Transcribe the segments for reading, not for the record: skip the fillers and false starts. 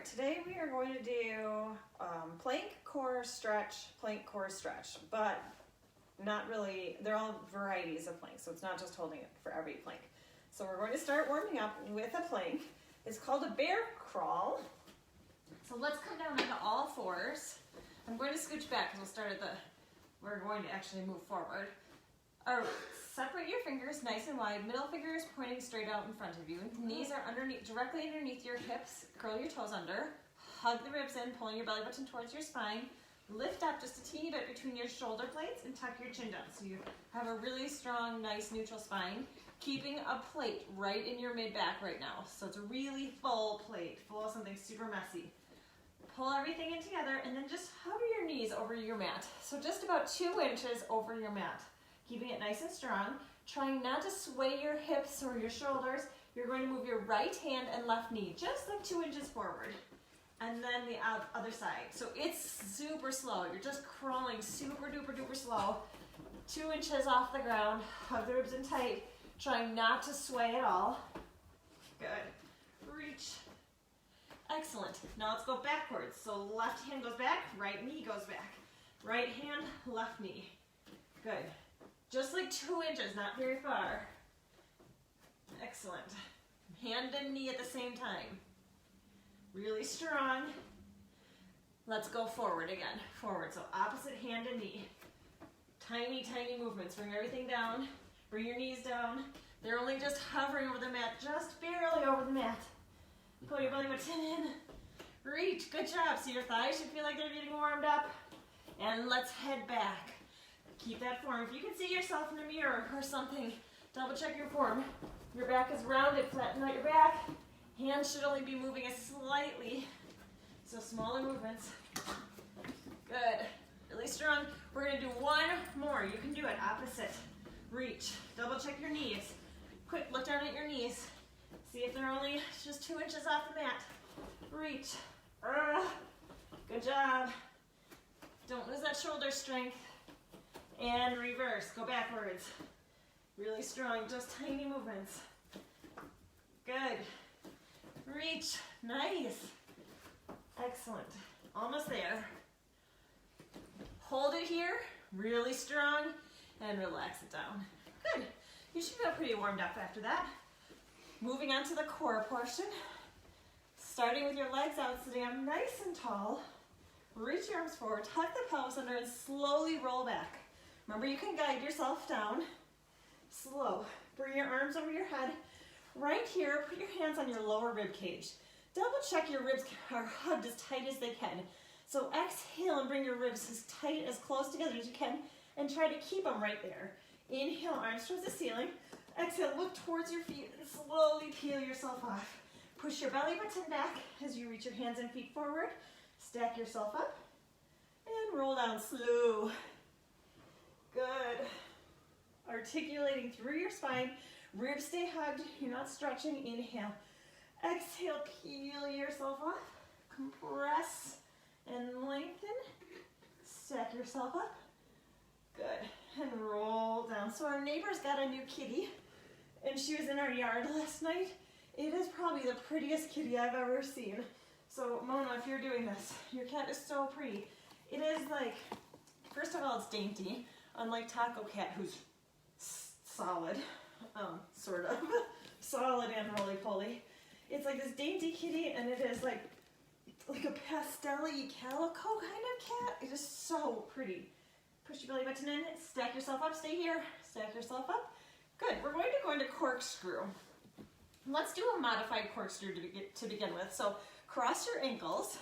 today we are going to do plank, core, stretch, but not really, they're all varieties of plank, so it's not just holding it for every plank. So we're going to start warming up with a plank. It's called a bear crawl. So let's come down onto all fours. I'm going to scooch back because we'll start at we're going to actually move forward. All right, separate your fingers nice and wide. Middle finger is pointing straight out in front of you. Knees are directly underneath your hips. Curl your toes under. Hug the ribs in, pulling your belly button towards your spine. Lift up just a teeny bit between your shoulder blades and tuck your chin down. So you have a really strong, nice, neutral spine. Keeping a plate right in your mid-back right now. So it's a really full plate, full of something super messy. Pull everything in together and then just hover your knees over your mat. So just about 2 inches over your mat. Keeping it nice and strong. Trying not to sway your hips or your shoulders. You're going to move your right hand and left knee just like 2 inches forward. And then the other side. So it's super slow. You're just crawling super duper duper slow. 2 inches off the ground. Hug the ribs in tight. Trying not to sway at all. Good. Reach. Excellent. Now let's go backwards. So left hand goes back, right knee goes back. Right hand, left knee. Good. Just like 2 inches, not very far. Excellent. Hand and knee at the same time. Really strong. Let's go forward again. Forward. So opposite hand and knee. Tiny, tiny movements. Bring everything down. Bring your knees down. They're only just hovering over the mat, just barely over the mat. Pull your belly button in. Reach. Good job. So your thighs should feel like they're getting warmed up. And let's head back. Keep that form. If you can see yourself in the mirror or something, double check your form. Your back is rounded. Flatten out your back. Hands should only be moving as slightly. So smaller movements. Good. Really strong. We're going to do one more. You can do it. Opposite. Reach. Double check your knees. Quick, look down at your knees. See if they're only just 2 inches off the mat. Reach. Good job. Don't lose that shoulder strength. And reverse. Go backwards. Really strong. Just tiny movements. Good. Reach. Nice. Excellent. Almost there. Hold it here. Really strong. And relax it down. Good. You should feel pretty warmed up after that. Moving on to the core portion. Starting with your legs out, sitting up nice and tall. Reach your arms forward, tuck the pelvis under, and slowly roll back. Remember, you can guide yourself down. Slow. Bring your arms over your head. Right here, put your hands on your lower rib cage. Double check your ribs are hugged as tight as they can. So exhale and bring your ribs as tight, as close together as you can, and try to keep them right there. Inhale, arms towards the ceiling. Exhale, look towards your feet and slowly peel yourself off. Push your belly button back as you reach your hands and feet forward. Stack yourself up and roll down slow. Good. Articulating through your spine. Ribs stay hugged. You're not stretching. Inhale. Exhale, peel yourself off. Compress and lengthen. Stack yourself up. Good. And roll down. So our neighbor's got a new kitty, and she was in our yard last night. It is probably the prettiest kitty I've ever seen. So Mona, if you're doing this, your cat is so pretty. It is like, first of all, it's dainty, unlike Taco Cat, who's solid, sort of, solid and roly-poly. It's like this dainty kitty, and it is like a pastel-y calico kind of cat. It is so pretty. Push your belly button in, stack yourself up, stay here, stack yourself up. Good, we're going to go into corkscrew. Let's do a modified corkscrew to begin with. So cross your ankles,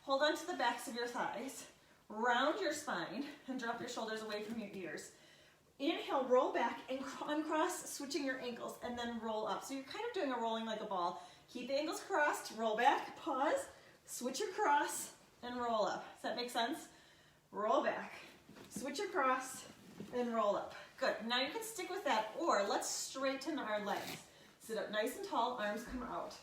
hold on to the backs of your thighs, round your spine, and drop your shoulders away from your ears. Inhale, roll back and uncross, switching your ankles, and then roll up. So you're kind of doing a rolling like a ball. Keep the ankles crossed, roll back, pause, switch across, and roll up. Does that make sense? Roll back. Switch across and roll up. Good. Now you can stick with that, or let's straighten our legs. Sit up nice and tall, arms come out.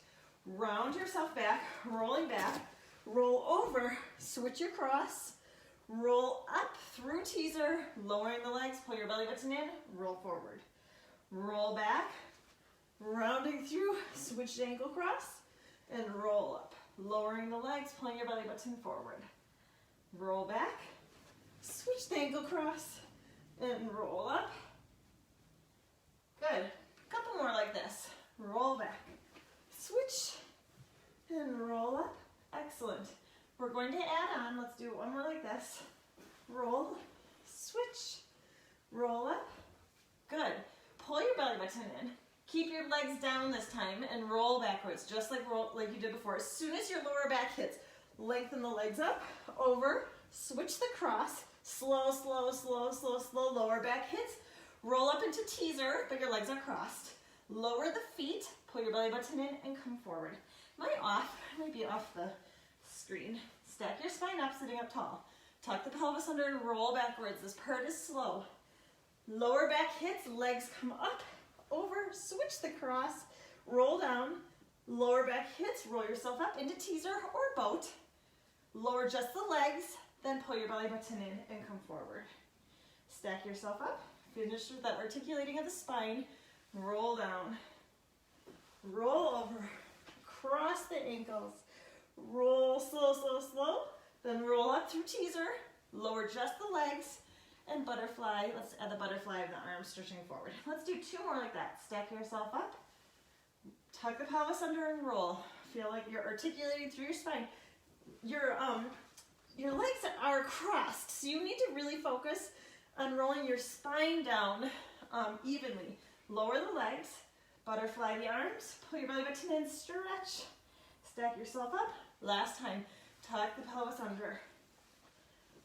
Round yourself back, rolling back. Roll over, switch across. Roll up through teaser, lowering the legs, pull your belly button in, roll forward. Roll back, rounding through, switch ankle cross, and roll up. lowering the legs, pulling your belly button forward. Roll back, switch the ankle cross, and roll up. Good. A couple more like this. Roll back, switch, and roll up. Excellent. We're going to add on, let's do one more like this. Roll, switch, roll up. Good. Pull your belly button in. Keep your legs down this time and roll backwards, just like you did before. As soon as your lower back hits, lengthen the legs up, over, switch the cross, slow, slow, slow, slow, slow, lower back hits, roll up into teaser, but your legs are crossed. Lower the feet, pull your belly button in, and come forward. Might be off the screen. Stack your spine up, sitting up tall. Tuck the pelvis under and roll backwards. This part is slow. Lower back hits, legs come up, over, switch the cross, roll down, lower back hits, roll yourself up into teaser or boat. Lower just the legs, then pull your belly button in and come forward. Stack yourself up, finish with that articulating of the spine, roll down, roll over, cross the ankles, roll slow, slow, slow, then roll up through teaser, lower just the legs, and butterfly. Let's add the butterfly of the arms stretching forward. Let's do two more like that. Stack yourself up, tuck the pelvis under and roll. Feel like you're articulating through your spine. Your legs are crossed, so you need to really focus on rolling your spine down evenly. Lower the legs, butterfly the arms, pull your belly button in, stretch, stack yourself up. Last time, tuck the pelvis under.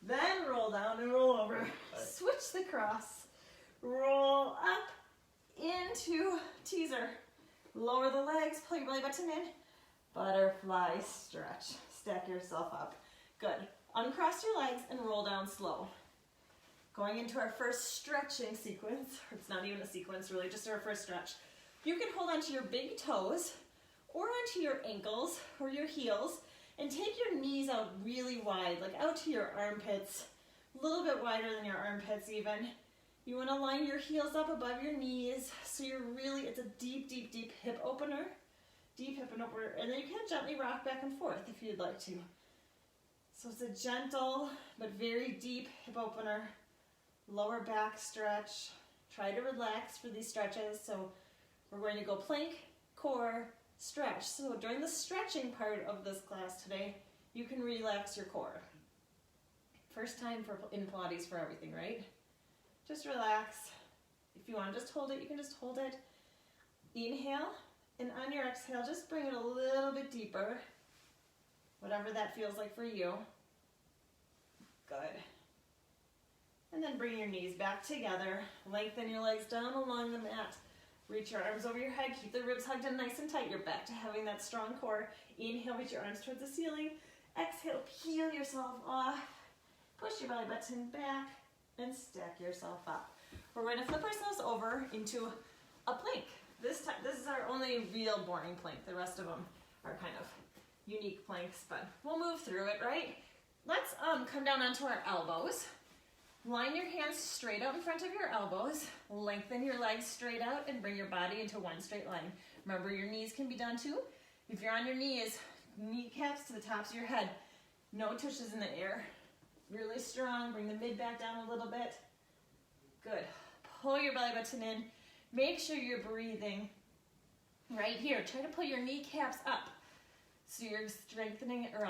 Then roll down and roll over. Switch the cross. Roll up into teaser. Lower the legs, pull your belly button in. Butterfly stretch. Stack yourself up. Good. Uncross your legs and roll down slow. Going into our first stretching sequence. It's not even a sequence, really, just our first stretch. You can hold onto your big toes or onto your ankles or your heels and take your knees out really wide, like out to your armpits, a little bit wider than your armpits even. You want to line your heels up above your knees, so it's a deep, deep, deep hip opener. Deep hip and opener, and then you can gently rock back and forth if you'd like to. So it's a gentle, but very deep hip opener. Lower back stretch. Try to relax for these stretches. So we're going to go plank, core, stretch. So during the stretching part of this class today, you can relax your core. First time in Pilates for everything, right? Just relax. If you want to just hold it, you can just hold it. Inhale, and on your exhale, just bring it a little bit deeper. Whatever that feels like for you. Good. And then bring your knees back together. Lengthen your legs down along the mat. Reach your arms over your head. Keep the ribs hugged in nice and tight. You're back to having that strong core. Inhale, reach your arms towards the ceiling. Exhale, peel yourself off. Push your belly button back and stack yourself up. We're going to flip ourselves over into a plank. This is our only real boring plank. The rest of them are kind of unique planks, but we'll move through it, right? Let's come down onto our elbows. Line your hands straight out in front of your elbows. Lengthen your legs straight out and bring your body into one straight line. Remember, your knees can be done too. If you're on your knees, kneecaps to the tops of your head. No tushes in the air. Really strong. Bring the mid back down a little bit. Good. Pull your belly button in. Make sure you're breathing right here. Try to pull your kneecaps up so you're strengthening or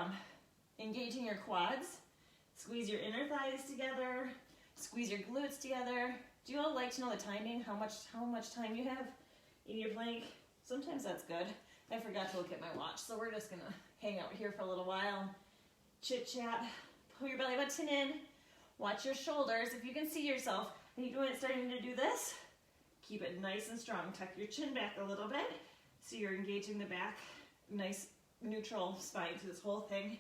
engaging your quads. Squeeze your inner thighs together. Squeeze your glutes together. Do you all like to know the timing? How much time you have in your plank? Sometimes that's good. I forgot to look at my watch, so we're just gonna hang out here for a little while. Chit chat. Pull your belly button in. Watch your shoulders. If you can see yourself and you're starting to do this, keep it nice and strong. Tuck your chin back a little bit so you're engaging the back. Nice neutral spine to this whole thing.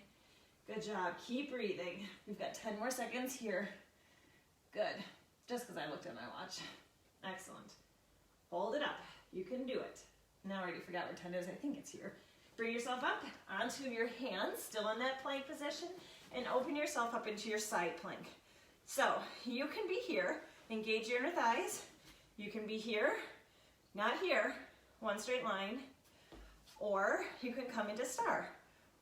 Good job. Keep breathing. We've got 10 more seconds here. Good. Just because I looked at my watch. Excellent. Hold it up. You can do it. Now I already forgot where 10 is. I think it's here. Bring yourself up onto your hands, still in that plank position, and open yourself up into your side plank. So you can be here. Engage your inner thighs. You can be here, not here, one straight line, or you can come into star.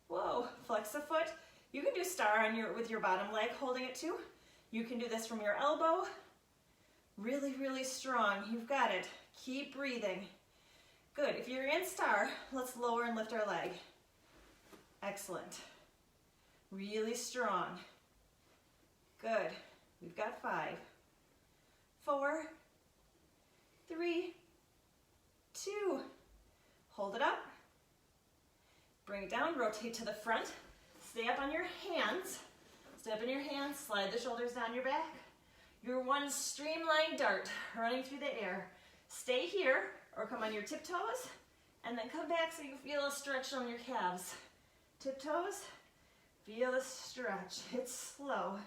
Whoa, flex the foot. You can do star on with your bottom leg, holding it too. You can do this from your elbow. Really, really strong. You've got it. Keep breathing. Good. If you're in star, let's lower and lift our leg. Excellent. Really strong. Good. We've got 5, 4, 3, 2. Hold it up. Bring it down. Rotate to the front. Stay up on your hands. Stay up in your hands. Slide the shoulders down your back. Your one streamlined dart running through the air. Stay here or come on your tiptoes and then come back so you feel a stretch on your calves. Tiptoes. Feel the stretch. It's slow.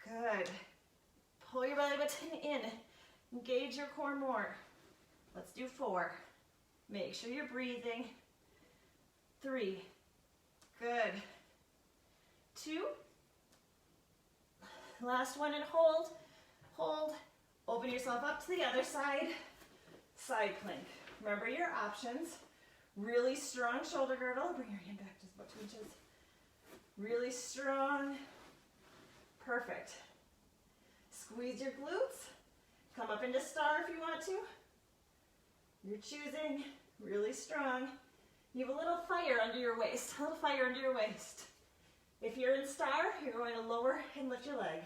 Good. Pull your belly button in. Engage your core more. Let's do 4. Make sure you're breathing. 3. Good. 2. Last one and hold. Hold. Open yourself up to the other side. Side plank. Remember your options. Really strong shoulder girdle. Bring your hand back just about 2 inches. Really strong. Perfect. Squeeze your glutes. Come up into star if you want to. You're choosing. Really strong. You have a little fire under your waist. A little fire under your waist. If you're in star, you're going to lower and lift your leg.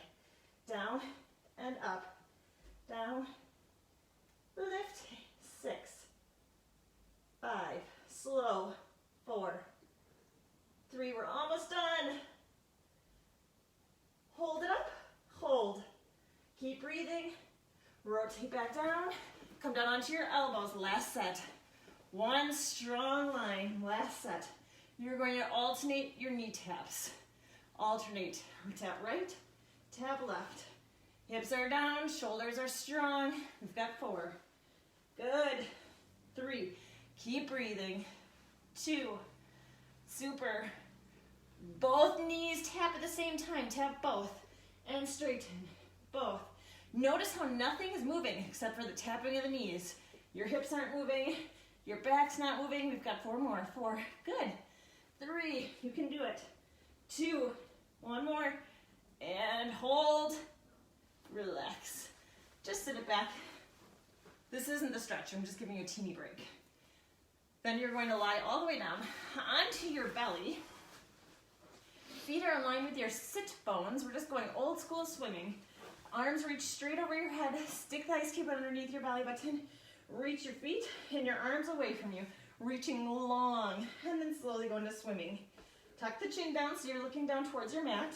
Down and up. Down. Lift. 6. 5. Slow. 4. 3. We're almost done. Hold it up. Hold. Keep breathing. Rotate back down. Come down onto your elbows. Last set. One strong line. Last set. You're going to alternate your knee taps. Alternate. Tap right, tap left. Hips are down, shoulders are strong. We've got 4. Good. 3. Keep breathing. 2. Super. Both knees tap at the same time. Tap both. And straighten. Both. Notice how nothing is moving except for the tapping of the knees. Your hips aren't moving. Your back's not moving. We've got 4 more. 4. Good. 3. You can do it. 2. 1 more. And hold. Relax. Just sit it back. This isn't the stretch. I'm just giving you a teeny break. Then you're going to lie all the way down onto your belly. Feet are in line with your sit bones. We're just going old school swimming. Arms reach straight over your head. Stick the ice cube underneath your belly button. Reach your feet and your arms away from you. Reaching long. And then slowly go into swimming. Tuck the chin down so you're looking down towards your mat.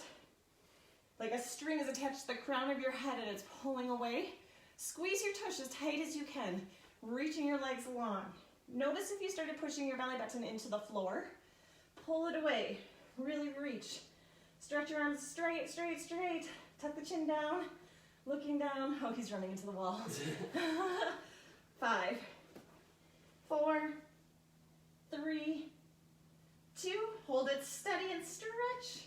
Like a string is attached to the crown of your head and it's pulling away. Squeeze your tush as tight as you can. Reaching your legs long. Notice if you started pushing your belly button into the floor. Pull it away. Really reach. Stretch your arms straight, straight, straight. Tuck the chin down. Looking down. Oh, he's running into the wall. 5, 4, 3, 2. Hold it steady and stretch.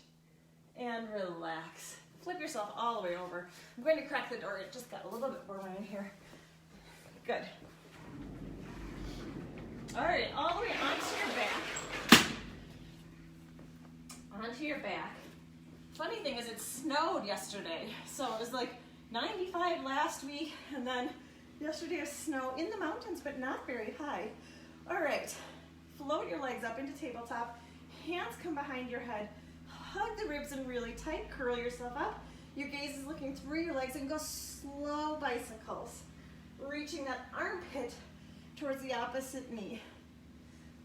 And relax. Flip yourself all the way over. I'm going to crack the door. It just got a little bit warm in here. Good. All right, all the way onto your back. Onto your back. Funny thing is it snowed yesterday. So it was like 95 last week, and then yesterday was snow in the mountains, but not very high. All right, float your legs up into tabletop. Hands come behind your head. Hug the ribs in really tight. Curl yourself up. Your gaze is looking through your legs and go slow bicycles. Reaching that armpit towards the opposite knee.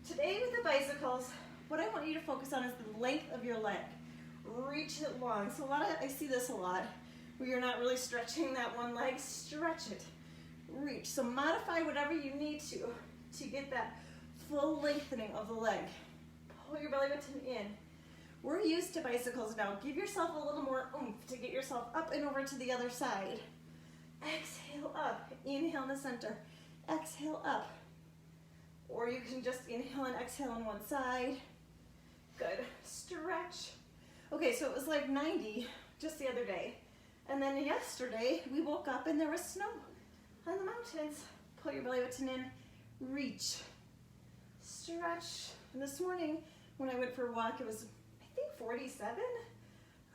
Today with the bicycles, what I want you to focus on is the length of your leg. Reach it long. So I see this a lot, where you're not really stretching that one leg. Stretch it. Reach. So modify whatever you need to get that full lengthening of the leg. Pull your belly button in. We're used to bicycles now. Give yourself a little more oomph to get yourself up and over to the other side. Exhale up. Inhale in the center. Exhale up. Or you can just inhale and exhale on one side. Good. Stretch. Okay, so it was like 90 just the other day. And then yesterday, we woke up and there was snow on the mountains. Pull your belly button in. Reach. Stretch. And this morning, When I went for a walk, it was, I think, 47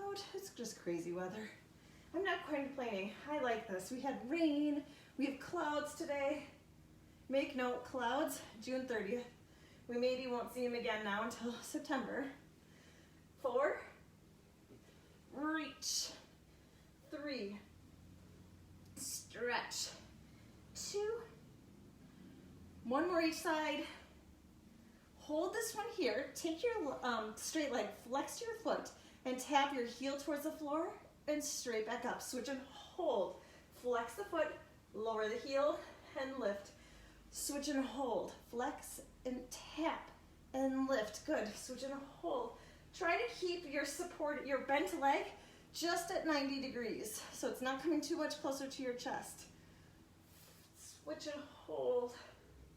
out. It's just crazy weather. I'm not quite complaining. I like this. We had rain. We have clouds today. Make note, clouds, June 30th. We maybe won't see them again now until September. 4, reach. 3, stretch. 2, one more each side. Hold this one here. Take your straight leg, flex your foot, and tap your heel towards the floor and straight back up. Switch and hold. Flex the foot, lower the heel, and lift. Switch and hold. Flex and tap and lift. Good. Switch and hold. Try to keep your support, your bent leg, just at 90 degrees, so it's not coming too much closer to your chest. Switch and hold.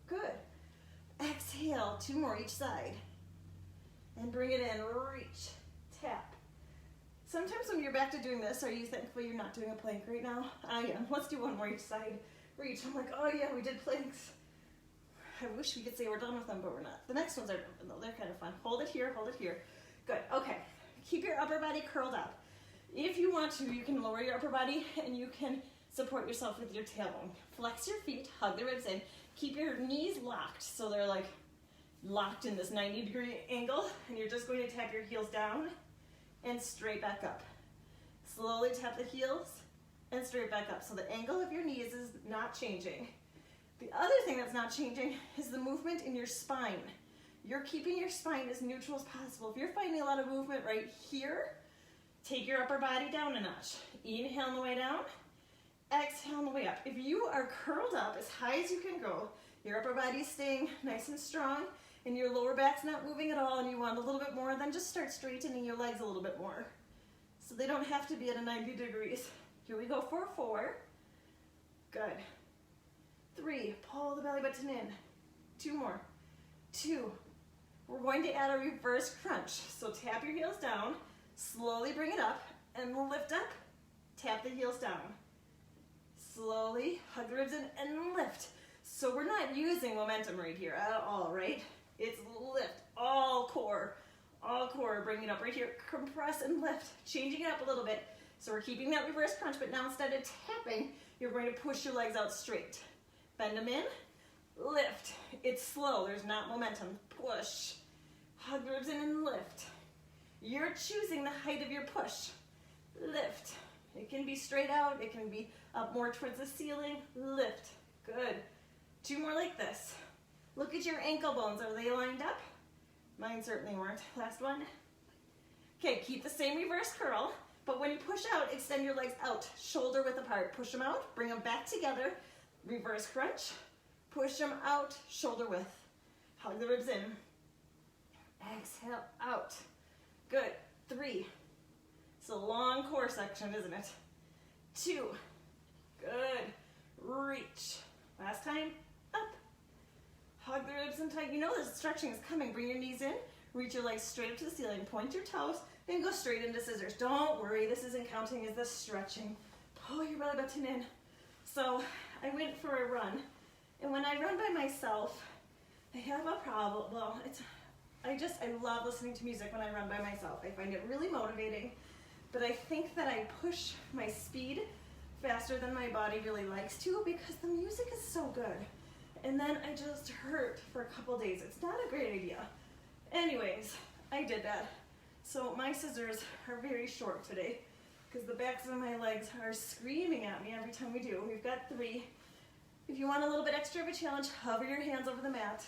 Good. Exhale, 2 more each side. And bring it in, reach, tap. Sometimes when you're back to doing this, are you thankful you're not doing a plank right now? I am. Let's do 1 more each side. Reach. I'm like, oh yeah, we did planks. I wish we could say we're done with them, but we're not. The next ones are done, though. They're kind of fun. Hold it here, hold it here. Good, okay. Keep your upper body curled up. If you want to, you can lower your upper body and you can support yourself with your tailbone. Flex your feet, hug the ribs in. Keep your knees locked, so they're like locked in this 90-degree angle, and you're just going to tap your heels down and straight back up. Slowly tap the heels and straight back up. So the angle of your knees is not changing. The other thing that's not changing is the movement in your spine. You're keeping your spine as neutral as possible. If you're finding a lot of movement right here, take your upper body down a notch. Inhale on the way down, exhale on the way up. If you are curled up as high as you can go, your upper body's staying nice and strong, and your lower back's not moving at all, and you want a little bit more, then just start straightening your legs a little bit more. So they don't have to be at a 90 degrees. Here we go for 4. Good. 3, pull the belly button in. 2 more. 2. We're going to add a reverse crunch. So tap your heels down, slowly bring it up, and lift up, tap the heels down. Slowly hug the ribs in and lift. So we're not using momentum right here at all, right? It's lift, all core, bring it up right here, compress and lift, changing it up a little bit. So we're keeping that reverse crunch, but now instead of tapping, you're going to push your legs out straight. Bend them in, lift. It's slow, there's not momentum. Push, hug the ribs in and lift. You're choosing the height of your push. Lift. It can be straight out, it can be up more towards the ceiling. Lift. Good. 2 more like this. Look at your ankle bones. Are they lined up? Mine certainly weren't. Last one. Okay, keep the same reverse curl, but when you push out, extend your legs out, shoulder width apart. Push them out, bring them back together. Reverse crunch. Push them out, shoulder width. Hug the ribs in. Exhale out. Good. 3. It's a long core section, isn't it? 2. Good. Reach. Last time. Up. Hug the ribs in tight. You know this stretching is coming. Bring your knees in. Reach your legs straight up to the ceiling. Point your toes. Then go straight into scissors. Don't worry. This isn't counting as the stretching. Pull your belly button in. So I went for a run. And when I run by myself, I have a problem. Well, I love listening to music when I run by myself. I find it really motivating. But I think that I push my speed faster than my body really likes to because the music is so good. And then I just hurt for a couple days. It's not a great idea. Anyways, I did that. So my scissors are very short today because the backs of my legs are screaming at me every time we do. We've got 3. If you want a little bit extra of a challenge, hover your hands over the mat.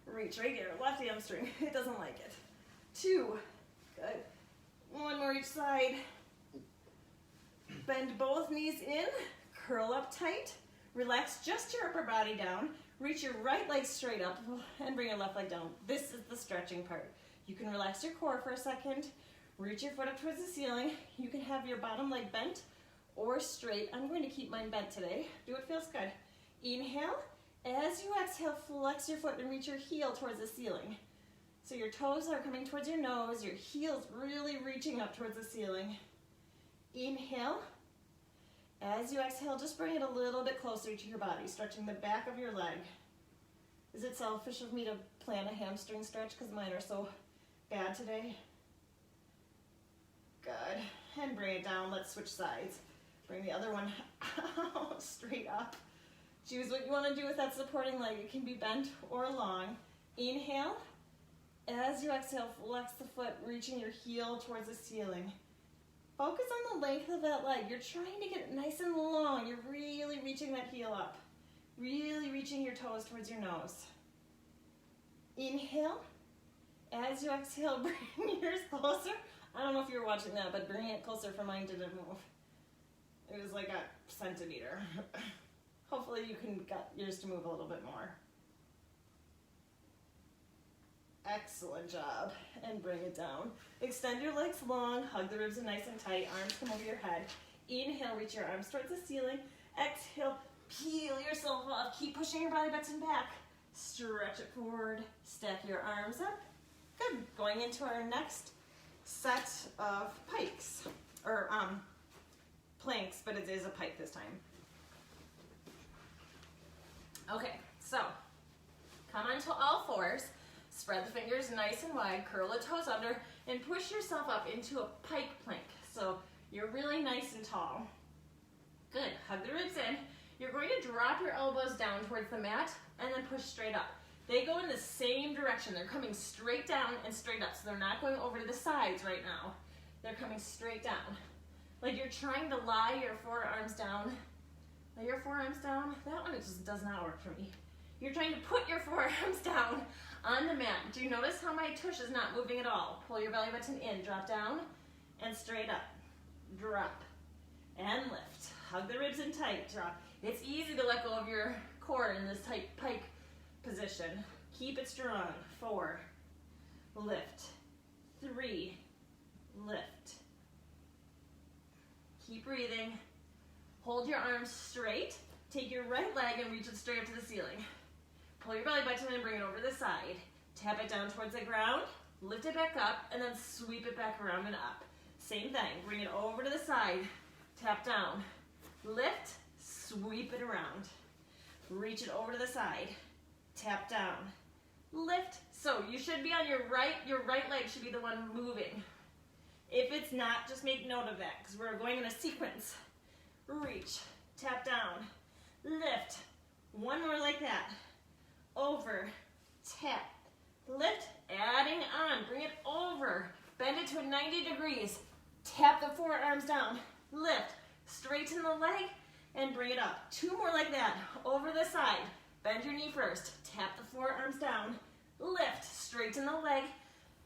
Reach right here, left hamstring. It doesn't like it. 2. Good. 1 more each side. Bend both knees in, curl up tight, relax just your upper body down, reach your right leg straight up, and bring your left leg down. This is the stretching part. You can relax your core for a second, reach your foot up towards the ceiling. You can have your bottom leg bent or straight. I'm going to keep mine bent today. Do what feels good. Inhale. As you exhale, flex your foot and reach your heel towards the ceiling. So your toes are coming towards your nose, your heel's really reaching up towards the ceiling. Inhale. As you exhale, just bring it a little bit closer to your body, stretching the back of your leg. Is it selfish of me to plan a hamstring stretch? Because mine are so Bad today? Good. And bring it down. Let's switch sides. Bring the other one out, straight up. Choose what you want to do with that supporting leg. It can be bent or long. Inhale. As you exhale, flex the foot, reaching your heel towards the ceiling. Focus on the length of that leg. You're trying to get it nice and long. You're really reaching that heel up. Really reaching your toes towards your nose. Inhale. As you exhale, bring yours closer. I don't know if you were watching that, but bringing it closer for mine didn't move. It was like a centimeter. Hopefully you can get yours to move a little bit more. Excellent job. And bring it down. Extend your legs long, hug the ribs in nice and tight, arms come over your head. Inhale, reach your arms towards the ceiling. Exhale, peel yourself off. Keep pushing your belly button back. Stretch it forward, stack your arms up. Good. Going into our next set of pikes, or planks, but it is a pike this time. Okay, so come onto all fours, spread the fingers nice and wide, curl the toes under, and push yourself up into a pike plank. So you're really nice and tall. Good. Hug the ribs in. You're going to drop your elbows down towards the mat and then push straight up. They go in the same direction. They're coming straight down and straight up. So they're not going over to the sides right now. They're coming straight down. Like you're trying to lie your forearms down. Lay your forearms down. That one, it just does not work for me. You're trying to put your forearms down on the mat. Do you notice how my tush is not moving at all? Pull your belly button in, drop down, and straight up. Drop, and lift. Hug the ribs in tight, drop. It's easy to let go of your core in this tight pike position. Keep it strong. 4, lift. 3, lift. Keep breathing. Hold your arms straight. Take your right leg and reach it straight up to the ceiling. Pull your belly button and bring it over to the side. Tap it down towards the ground. Lift it back up and then sweep it back around and up. Same thing. Bring it over to the side. Tap down. Lift. Sweep it around. Reach it over to the side. Tap down. Lift. So you should be on your right leg should be the one moving. If it's not, just make note of that because we're going in a sequence. Reach. Tap down. Lift. One more like that. Over. Tap. Lift. Adding on. Bring it over. Bend it to 90 degrees. Tap the forearms down. Lift. Straighten the leg and bring it up. 2 more like that. Over the side. Bend your knee first. Tap the forearms down. Lift. Straighten the leg.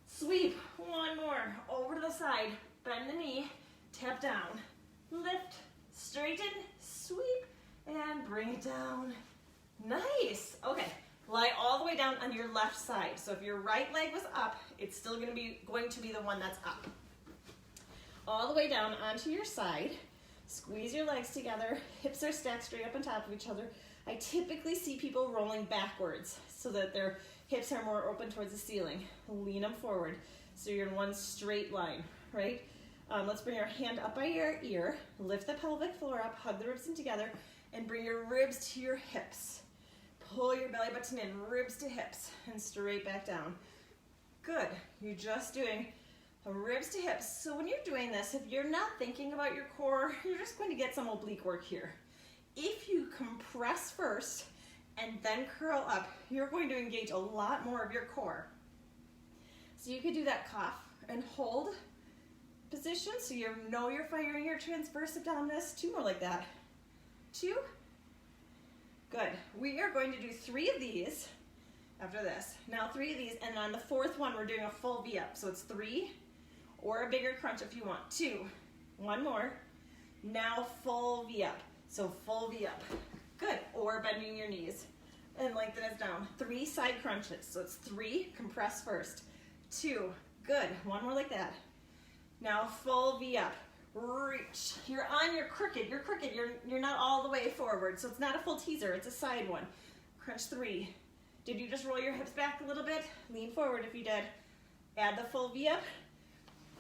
Sweep. 1 more. Over to the side. Bend the knee. Tap down. Lift. Straighten. Sweep. And bring it down. Nice. Okay. Lie all the way down on your left side. So if your right leg was up, it's still going to be the one that's up. All the way down onto your side. Squeeze your legs together. Hips are stacked straight up on top of each other. I typically see people rolling backwards so that their hips are more open towards the ceiling. Lean them forward so you're in one straight line, right? Let's bring our hand up by your ear. Lift the pelvic floor up. Hug the ribs in together and bring your ribs to your hips. Pull your belly button in, ribs to hips, and straight back down. Good. You're just doing ribs to hips. So when you're doing this, if you're not thinking about your core, you're just going to get some oblique work here. If you compress first and then curl up, you're going to engage a lot more of your core. So you could do that cough and hold position so you know you're firing your transverse abdominis. 2 more like that. 2. Good. We are going to do 3 of these after this. Now 3 of these, and on the 4th one, we're doing a full V up. So it's 3, or a bigger crunch if you want. 2. 1 more. Now full V up. So full V up. Good. Or bending your knees and lengthen it down. 3 side crunches. So it's 3, compress first. 2. Good. 1 more like that. Now full V up. Reach. You're on your crooked. You're crooked. You're not all the way forward. So it's not a full teaser. It's a side one. Crunch 3. Did you just roll your hips back a little bit? Lean forward if you did. Add the full V up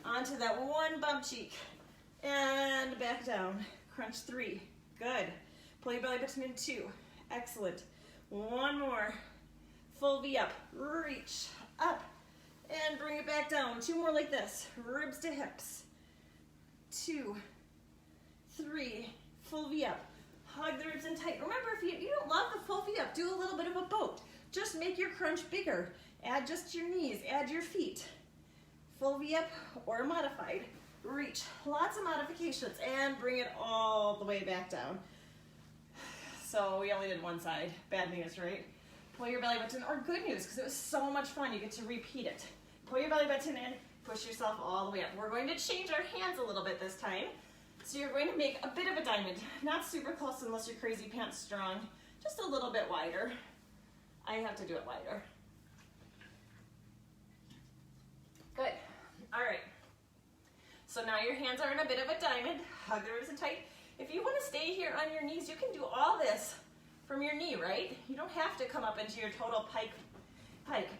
onto that 1 bump cheek. And back down. Crunch 3. Good. Pull your belly button in 2. Excellent. 1 more. Full V up. Reach. Up. and bring it back down. 2 more like this, ribs to hips. 2, 3, full V up. Hug the ribs in tight. Remember, if you don't love the full V up, do a little bit of a boat. Just make your crunch bigger. Add just your knees, add your feet. Full V up or modified. Reach, lots of modifications, and bring it all the way back down. So we only did one side. Bad news, right? Pull your belly button, or good news, because it was so much fun, you get to repeat it. Pull your belly button in, push yourself all the way up. We're going to change our hands a little bit this time. So you're going to make a bit of a diamond, not super close unless you're crazy pants strong, just a little bit wider. I have to do it wider. Good, all right. So now your hands are in a bit of a diamond, hug the ribs in tight. If you want to stay here on your knees, you can do all this from your knee, right? You don't have to come up into your total pike,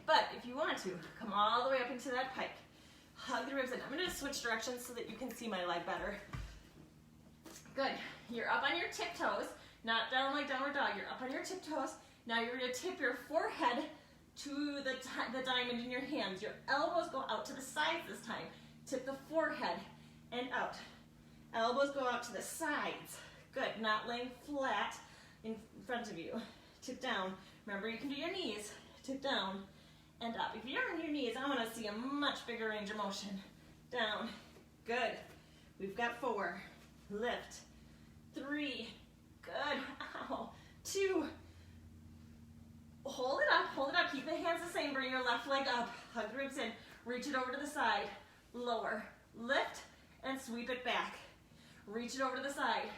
but if you want to, come all the way up into that pike. Hug the ribs in. I'm going to switch directions so that you can see my leg better. Good. You're up on your tiptoes, not down like downward dog. You're up on your tiptoes. Now you're going to tip your forehead to the diamond in your hands. Your elbows go out to the sides this time. Tip the forehead and out. Elbows go out to the sides. Good. Not laying flat in front of you. Tip down. Remember, you can do your knees. Tip down and up. If you're on your knees, I want to see a much bigger range of motion. Down. Good. We've got 4. Lift. 3. Good. Ow. 2. Hold it up. Hold it up. Keep the hands the same. Bring your left leg up. Hug the ribs in. Reach it over to the side. Lower. Lift and sweep it back. Reach it over to the side.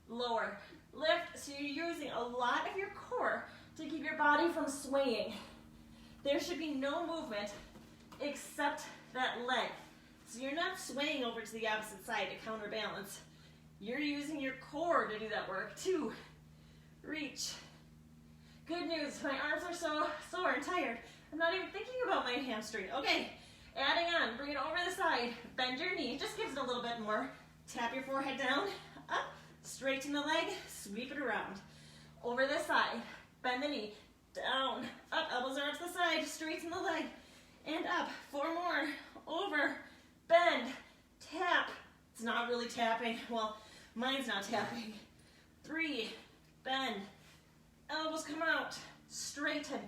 Lower. Lift. So you're using a lot of your core to keep your body from swaying. There should be no movement except that leg. So you're not swaying over to the opposite side to counterbalance. You're using your core to do that work. 2. Reach. Good news, my arms are so sore and tired. I'm not even thinking about my hamstring. Okay, adding on, bring it over the side. Bend your knee, just gives it a little bit more. Tap your forehead down, up, straighten the leg, sweep it around. Over this side, bend the knee, down, up, elbows are to the side, straighten the leg, and up. 4 more, over, bend, tap. It's not really tapping, well, mine's not tapping. 3, bend, elbows come out, straighten,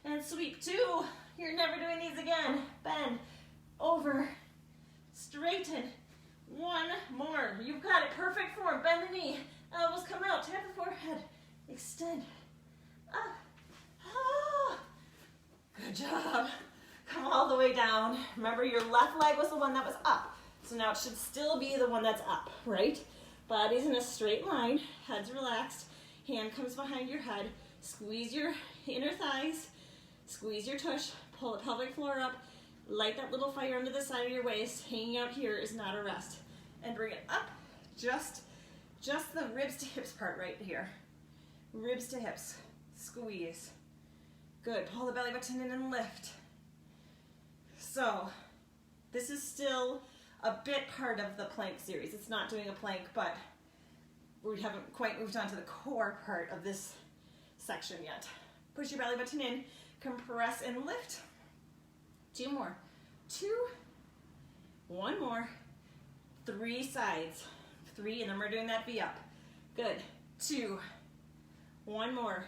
and sweep. 2, you're never doing these again. Bend, over, straighten. 1 more, you've got it, perfect form. Bend the knee, elbows come out, tap the forehead, extend, up. Ah. Good job. Come all the way down. Remember, your left leg was the one that was up. So now it should still be the one that's up, right? Body's in a straight line, head's relaxed, hand comes behind your head, squeeze your inner thighs, squeeze your tush, pull the pelvic floor up, light that little fire under the side of your waist. Hanging out here is not a rest. And bring it up, just the ribs to hips part right here. Ribs to hips, squeeze. Good, pull the belly button in and lift. So, this is still a bit part of the plank series. It's not doing a plank, but we haven't quite moved on to the core part of this section yet. Push your belly button in, compress and lift. 2 more. 2, 1 more. 3 sides. 3, and then we're doing that V up. Good. 2, 1 more.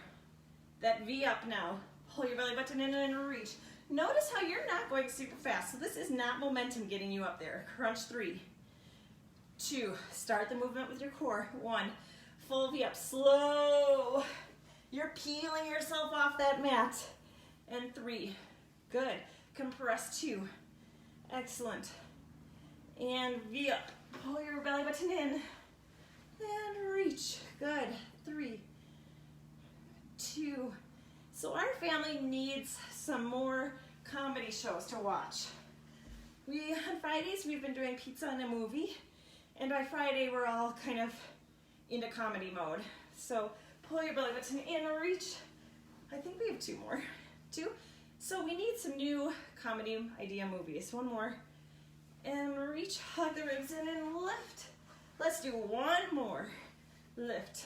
That V up now. Pull your belly button in and reach. Notice how you're not going super fast. So this is not momentum getting you up there. Crunch 3, 2, start the movement with your core. 1, full V up, slow. You're peeling yourself off that mat. And 3, good. Compress 2, excellent. And V up, pull your belly button in. And reach, good. 3, 2. So our family needs some more comedy shows to watch. On Fridays, we've been doing pizza and a movie, and by Friday, we're all kind of into comedy mode. So pull your belly button in, reach. I think we have 2 more. 2. So we need some new comedy idea movies. 1 more. And reach, hug the ribs in and lift. Let's do 1 more. Lift.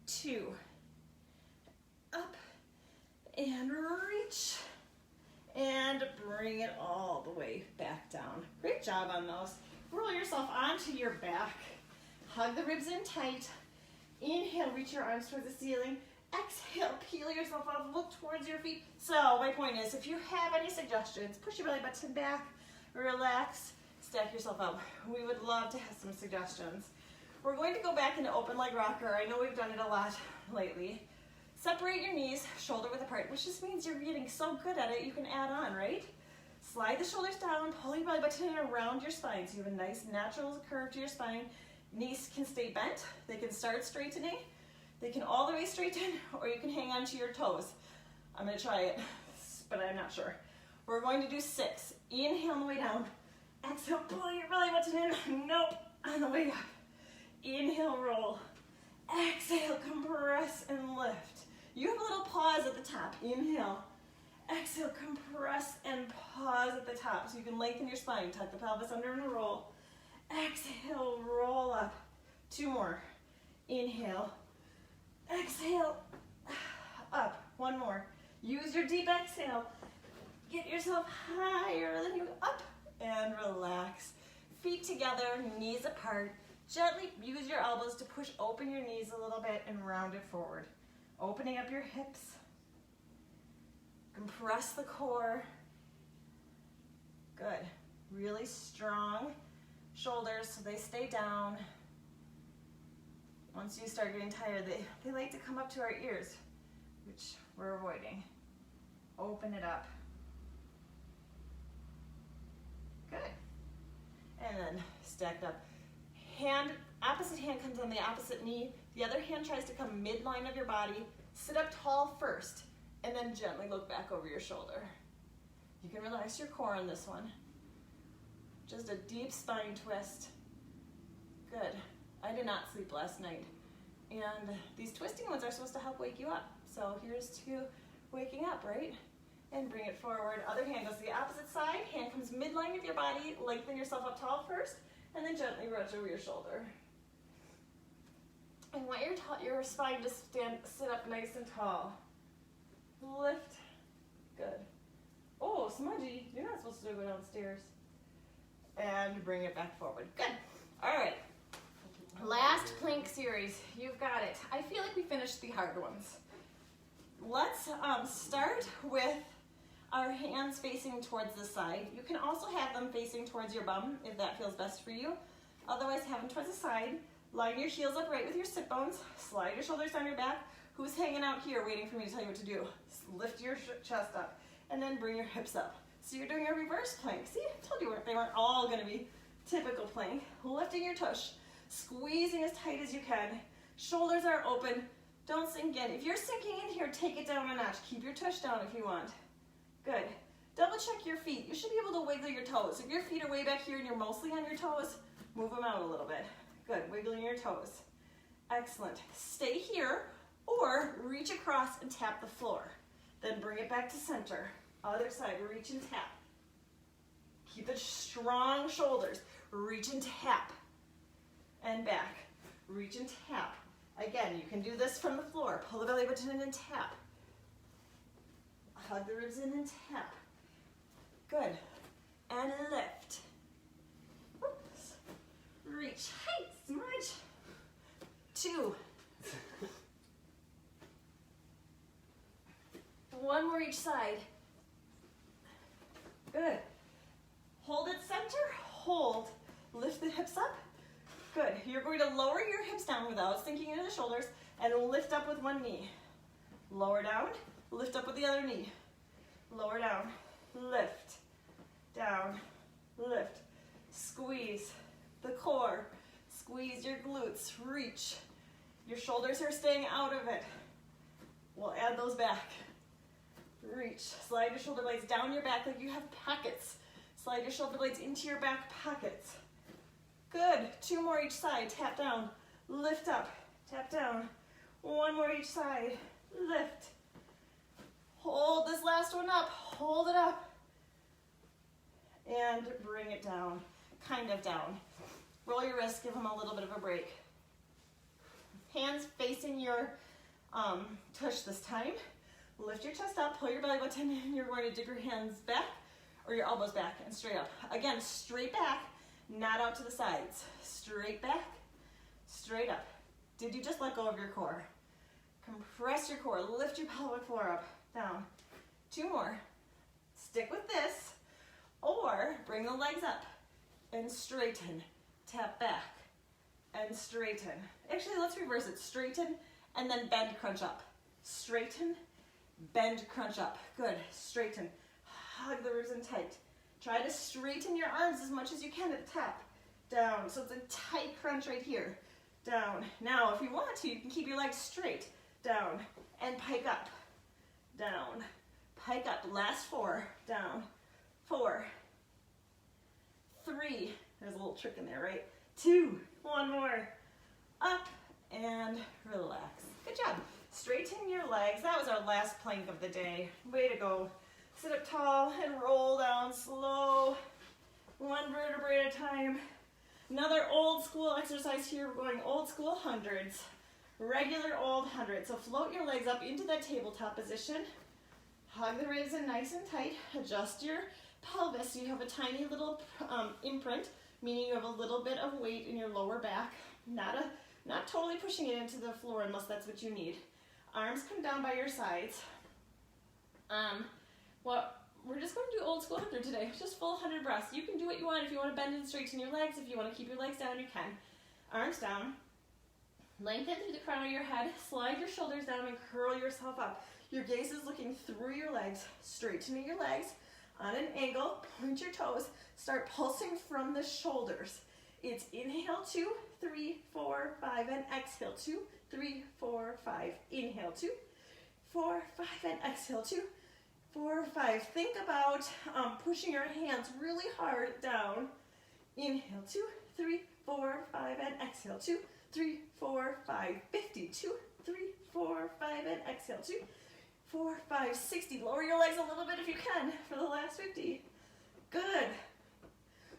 2. Up. And reach. And bring it all the way back down. Great job on those. Roll yourself onto your back. Hug the ribs in tight. Inhale, reach your arms towards the ceiling. Exhale, peel yourself up, look towards your feet. So my point is, if you have any suggestions, push your belly button back, relax, stack yourself up. We would love to have some suggestions. We're going to go back into open leg rocker. I know we've done it a lot lately. Separate your knees, shoulder width apart, which just means you're getting so good at it, you can add on, right? Slide the shoulders down, pull your belly button around your spine so you have a nice natural curve to your spine. Knees can stay bent, they can start straightening, they can all the way straighten, or you can hang on to your toes. I'm gonna try it, but I'm not sure. We're going to do 6. Inhale on the way down. Exhale, pull your belly button in. Nope, on the way up. Inhale, roll. Exhale, compress and lift. You have a little pause at the top. Inhale. Exhale, compress and pause at the top so you can lengthen your spine. Tuck the pelvis under and roll. Exhale, roll up. 2 more. Inhale. Exhale, up. 1 more. Use your deep exhale. Get yourself higher than you up and relax. Feet together, knees apart. Gently use your elbows to push open your knees a little bit and round it forward. Opening up your hips. Compress the core. Good. Really strong shoulders so they stay down. Once you start getting tired, they like to come up to our ears, which we're avoiding. Open it up. Good. And then stacked up. Opposite hand comes on the opposite knee. The other hand tries to come midline of your body. Sit up tall first, and then gently look back over your shoulder. You can relax your core on this one. Just a deep spine twist. Good. I did not sleep last night. And these twisting ones are supposed to help wake you up. So here's to waking up, right? And bring it forward. Other hand goes to the opposite side. Hand comes midline of your body. Lengthen yourself up tall first. And then gently roach over your shoulder. I want your spine to sit up nice and tall. Lift. Good. Oh, smudgy. You're not supposed to go downstairs. And bring it back forward. Good. All right. Last plank series. You've got it. I feel like we finished the hard ones. Let's start with our hands facing towards the side. You can also have them facing towards your bum if that feels best for you. Otherwise, have them towards the side. Line your heels upright with your sit bones. Slide your shoulders down your back. Who's hanging out here waiting for me to tell you what to do? Lift your chest up and then bring your hips up. So you're doing a reverse plank. See, I told you they weren't all going to be typical plank. Lifting your tush, squeezing as tight as you can. Shoulders are open. Don't sink in. If you're sinking in here, take it down a notch. Keep your tush down if you want. Good. Double check your feet. You should be able to wiggle your toes. If your feet are way back here and you're mostly on your toes, move them out a little bit. Good. Wiggling your toes. Excellent. Stay here or reach across and tap the floor. Then bring it back to center. Other side, reach and tap. Keep the strong shoulders. Reach and tap. And back. Reach and tap. Again, you can do this from the floor. Pull the belly button in and tap. Hug the ribs in and tap. Good. And lift. Oops. Reach. Height. Smudge. 2. 1 more each side. Good. Hold it center. Hold. Lift the hips up. Good. You're going to lower your hips down without sinking into the shoulders and lift up with one knee. Lower down. Lift up with the other knee. Lower down. Lift. Down. Lift. Squeeze the core. Squeeze your glutes. Reach. Your shoulders are staying out of it. We'll add those back. Reach. Slide your shoulder blades down your back like you have pockets. Slide your shoulder blades into your back pockets. Good. 2 more each side. Tap down. Lift up. Tap down. 1 more each side. Lift. Hold this last one up. Hold it up. And bring it down. Kind of down. Roll your wrists. Give them a little bit of a break. Hands facing your tush this time. Lift your chest up, pull your belly button in. You're going to dip your hands back or your elbows back and straight up. Again, straight back, not out to the sides. Straight back, straight up. Did you just let go of your core? Compress your core, lift your pelvic floor up, down. 2 more. Stick with this, or bring the legs up and straighten. Tap back and straighten. Actually, let's reverse it. Straighten and then bend, crunch up. Straighten, bend, crunch up. Good. Straighten. Hug the ribs in tight. Try to straighten your arms as much as you can at the top. Down. So it's a tight crunch right here. Down. Now, if you want to, you can keep your legs straight. Down. And pike up. Down. Pike up. Last 4. Down. 4. 3. There's a little trick in there, right? 2. 1 more. Up and relax. Good job. Straighten your legs. That was our last plank of the day. Way to go. Sit up tall and roll down slow. 1 vertebrae at a time. Another old school exercise here. We're going old school hundreds. Regular old hundreds. So float your legs up into that tabletop position. Hug the ribs in nice and tight. Adjust your pelvis so you have a tiny little imprint, meaning you have a little bit of weight in your lower back. Not totally pushing it into the floor unless that's what you need. Arms come down by your sides. We're just going to do old school 100 today. Just full 100 breaths. You can do what you want. If you want to bend and straighten your legs, if you want to keep your legs down, you can. Arms down. Lengthen through the crown of your head. Slide your shoulders down and curl yourself up. Your gaze is looking through your legs. Straightening your legs on an angle. Point your toes. Start pulsing from the shoulders. It's inhale 2, 3, 4, 5, and exhale 2, 3, 4, 5. Inhale 2, 4, 5, and exhale 2, 4, 5. Think about pushing your hands really hard down. Inhale 2, 3, 4, 5, and exhale 2, 3, 4, 5. 50. 2, 3, 4, 5, and exhale 2, 4, 5. 60. Lower your legs a little bit if you can for the last 50. Good.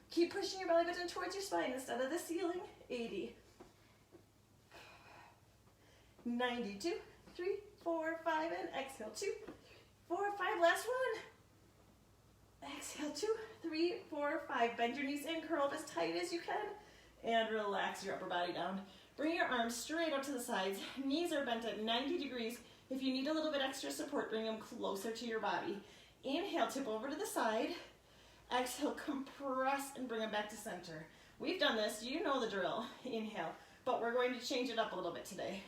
Keep pushing your belly button towards your spine instead of the ceiling. 80. 92. 3, 4, 5, and exhale 2, 4, 5. Last one. Exhale 2, 3, 4, 5. Bend your knees in, curl up as tight as you can, and relax your upper body down. Bring your arms straight up to the sides. Knees are bent at 90 degrees. If you need a little bit extra support, bring them closer to your body. Inhale, tip over to the side. Exhale, compress and bring them back to center. We've done this, you know the drill. Inhale, but we're going to change it up a little bit today.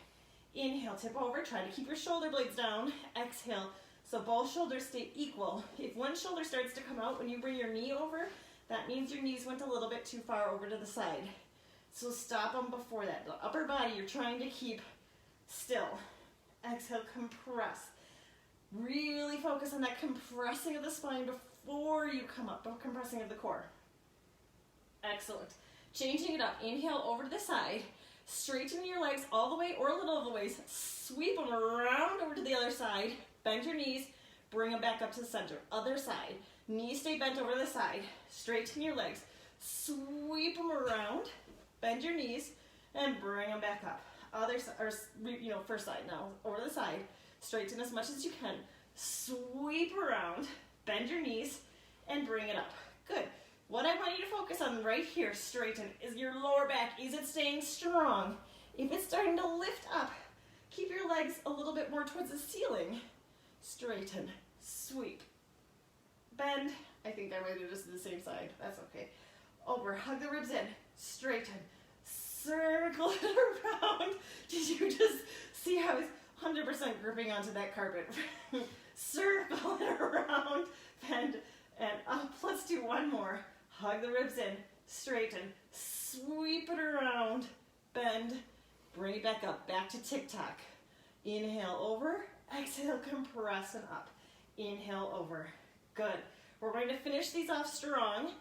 Inhale, tip over, try to keep your shoulder blades down. Exhale, so both shoulders stay equal. If one shoulder starts to come out when you bring your knee over, that means your knees went a little bit too far over to the side. So stop them before that. The upper body, you're trying to keep still. Exhale, compress. Really focus on that compressing of the spine before you come up, compressing of the core. Excellent. Changing it up. Inhale over to the side. Straighten your legs all the way or a little of the ways. Sweep them around over to the other side. Bend your knees. Bring them back up to the center. Other side. Knees stay bent over to the side. Straighten your legs. Sweep them around. Bend your knees and bring them back up. Other side, or first side now. Over to the side. Straighten as much as you can. Sweep around. Bend your knees and bring it up. Good. What I want you to focus on right here, straighten, is your lower back. Is it staying strong? If it's starting to lift up, keep your legs a little bit more towards the ceiling. Straighten, sweep, bend. I think I might do this to the same side. That's okay. Over, hug the ribs in, straighten, circle it around. Did you just see how I was 100% gripping onto that carpet? Circle it around, bend, and up. Let's do one more. Hug the ribs in, straighten, sweep it around, bend, bring it back up, back to tick-tock. Inhale over, exhale, compress and up. Inhale over. Good. We're going to finish these off strong,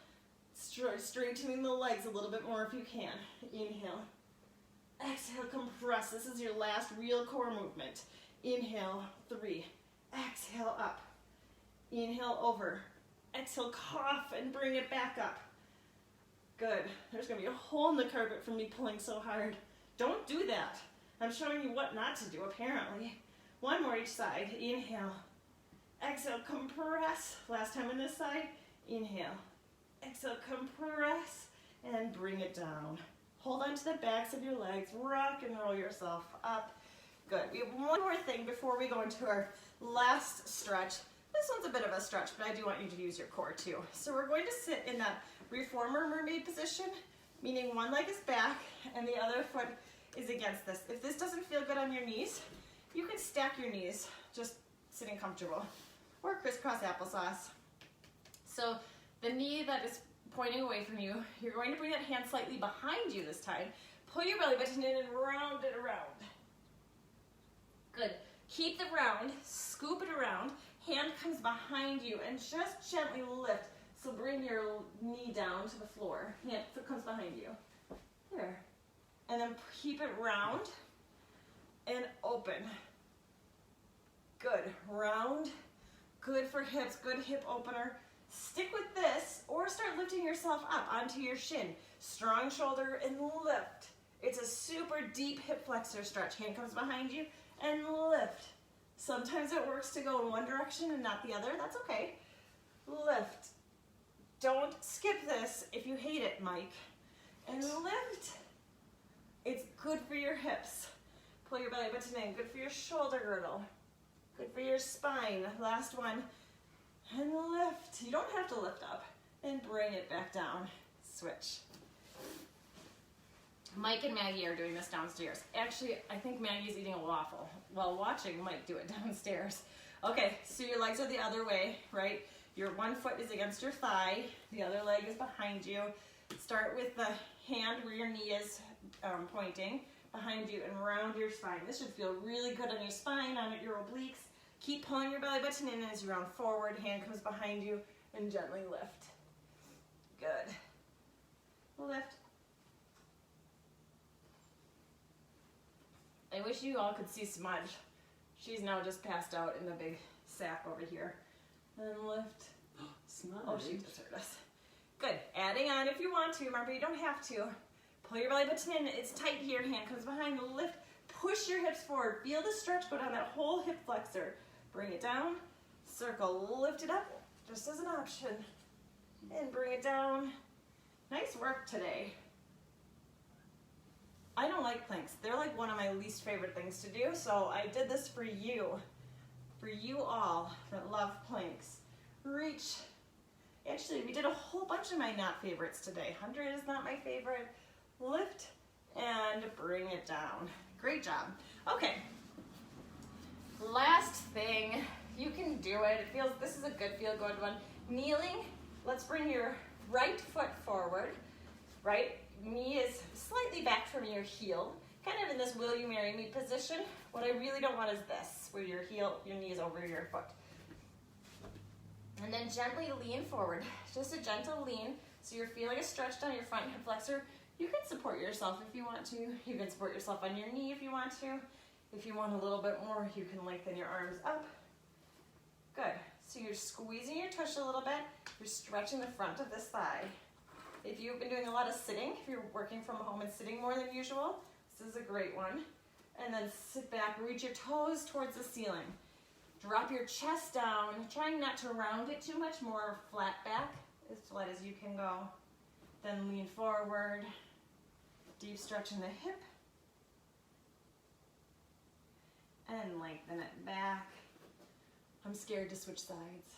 straightening the legs a little bit more if you can. Inhale, exhale, compress. This is your last real core movement. Inhale, 3, exhale, up. Inhale over. Exhale, cough and bring it back up. Good. There's going to be a hole in the carpet from me pulling so hard. Don't do that. I'm showing you what not to do, apparently. One more each side. Inhale. Exhale, compress. Last time on this side. Inhale. Exhale, compress. And bring it down. Hold on to the backs of your legs. Rock and roll yourself up. Good. We have one more thing before we go into our last stretch. This one's a bit of a stretch, but I do want you to use your core too. So we're going to sit in that reformer mermaid position, meaning one leg is back and the other foot is against this. If this doesn't feel good on your knees, you can stack your knees, just sitting comfortable, or crisscross applesauce. So the knee that is pointing away from you, you're going to bring that hand slightly behind you this time. Pull your belly button in and round it around. Good. Keep the round, scoop it around, hand comes behind you and just gently lift. So bring your knee down to the floor. Hand, foot comes behind you. There. And then keep it round and open. Good. Round. Good for hips. Good hip opener. Stick with this or start lifting yourself up onto your shin. Strong shoulder and lift. It's a super deep hip flexor stretch. Hand comes behind you and lift. Sometimes it works to go in one direction and not the other. That's okay. Lift. Don't skip this if you hate it, Mike. And lift. It's good for your hips. Pull your belly button in. Good for your shoulder girdle. Good for your spine. Last one. And lift. You don't have to lift up. And bring it back down. Switch. Mike and Maggie are doing this downstairs. Actually, I think Maggie's eating a waffle while watching Mike do it downstairs. Okay, so your legs are the other way, right? Your one foot is against your thigh. The other leg is behind you. Start with the hand where your knee is pointing behind you and round your spine. This should feel really good on your spine, on your obliques. Keep pulling your belly button in as you round forward. Hand comes behind you and gently lift. Good. Lift. I wish you all could see Smudge. She's now just passed out in the big sack over here. And lift. Smudge. Oh, she just heard us. Good. Adding on if you want to. Remember, you don't have to. Pull your belly button in. It's tight here. Hand comes behind. Lift. Push your hips forward. Feel the stretch go down that whole hip flexor. Bring it down. Circle. Lift it up just as an option. And bring it down. Nice work today. I don't like planks. They're like one of my least favorite things to do, so I did this for you all that love planks. Reach. Actually, we did a whole bunch of my not favorites today. 100 is not my favorite. Lift and bring it down. Great job. Okay. Last thing, you can do it. This is a good feel-good one. Kneeling, let's bring your right foot forward, right? Knee is slightly back from your heel, kind of in this will you marry me position. What I really don't want is this, where your knee is over your foot. And then gently lean forward, just a gentle lean, so you're feeling a stretch down your front hip flexor. You can support yourself if you want to. You can support yourself on your knee if you want to. If you want a little bit more, you can lengthen your arms up. Good. So you're squeezing your tush a little bit. You're stretching the front of this thigh. If you've been doing a lot of sitting, if you're working from home and sitting more than usual, this is a great one. And then sit back, reach your toes towards the ceiling. Drop your chest down, trying not to round it too much, more flat back, as flat as you can go. Then lean forward, deep stretch in the hip. And lengthen it back. I'm scared to switch sides.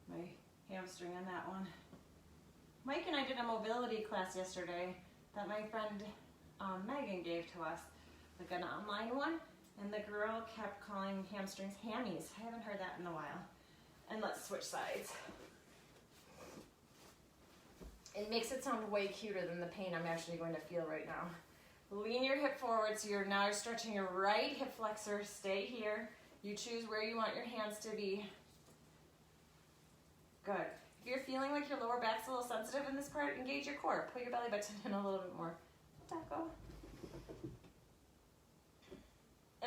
My hamstring on that one. Mike and I did a mobility class yesterday that my friend Megan gave to us, like an online one, and the girl kept calling hamstrings hammies. I haven't heard that in a while. And let's switch sides. It makes it sound way cuter than the pain I'm actually going to feel right now. Lean your hip forward, so you're now stretching your right hip flexor. Stay here. You choose where you want your hands to be. Good. If you're feeling like your lower back's a little sensitive in this part, engage your core. Put your belly button in a little bit more. Taco.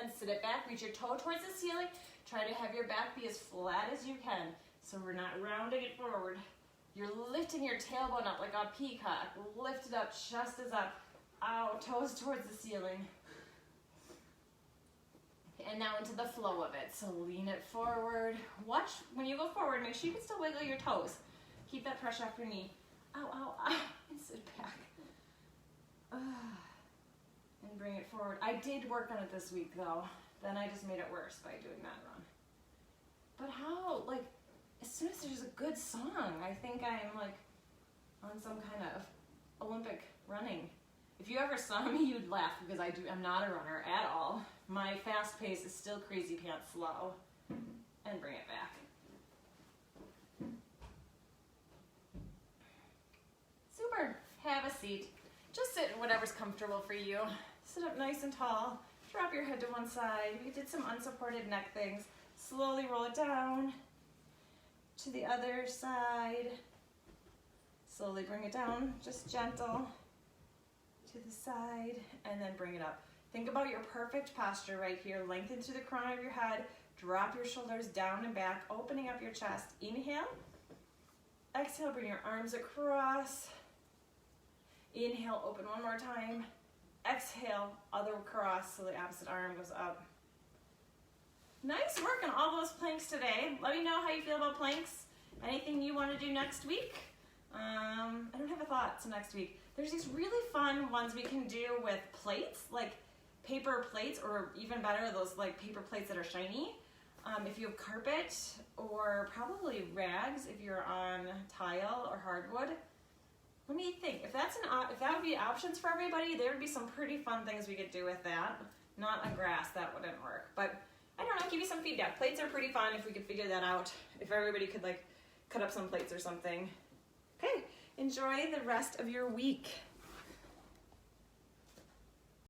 And sit it back. Reach your toe towards the ceiling. Try to have your back be as flat as you can. So we're not rounding it forward. You're lifting your tailbone up like a peacock. Lift it up just as up. Out, toes towards the ceiling. And now into the flow of it. So lean it forward. Watch when you go forward, make sure you can still wiggle your toes. Keep that pressure off your knee. Ow, ow, ow, and sit back. And bring it forward. I did work on it this week though. Then I just made it worse by doing that run. But how, like, as soon as there's a good song, I think I'm like on some kind of Olympic running. If you ever saw me, you'd laugh because I'm not a runner at all. My fast pace is still crazy pants slow. And bring it back. Super. Have a seat. Just sit in whatever's comfortable for you. Sit up nice and tall. Drop your head to one side. We did some unsupported neck things. Slowly roll it down to the other side. Slowly bring it down, just gentle to the side, and then bring it up. Think about your perfect posture right here. Lengthen through the crown of your head. Drop your shoulders down and back, opening up your chest. Inhale. Exhale, bring your arms across. Inhale, open one more time. Exhale, other cross, so the opposite arm goes up. Nice work on all those planks today. Let me know how you feel about planks. Anything you want to do next week? I don't have a thought to next week. There's these really fun ones we can do with plates, like paper plates, or even better, those like paper plates that are shiny. If you have carpet, or probably rags if you're on tile or hardwood. Let me think. If that would be options for everybody, there would be some pretty fun things we could do with that. Not on grass, that wouldn't work. But I don't know, give me some feedback. Plates are pretty fun if we could figure that out. If everybody could like cut up some plates or something. Okay, enjoy the rest of your week.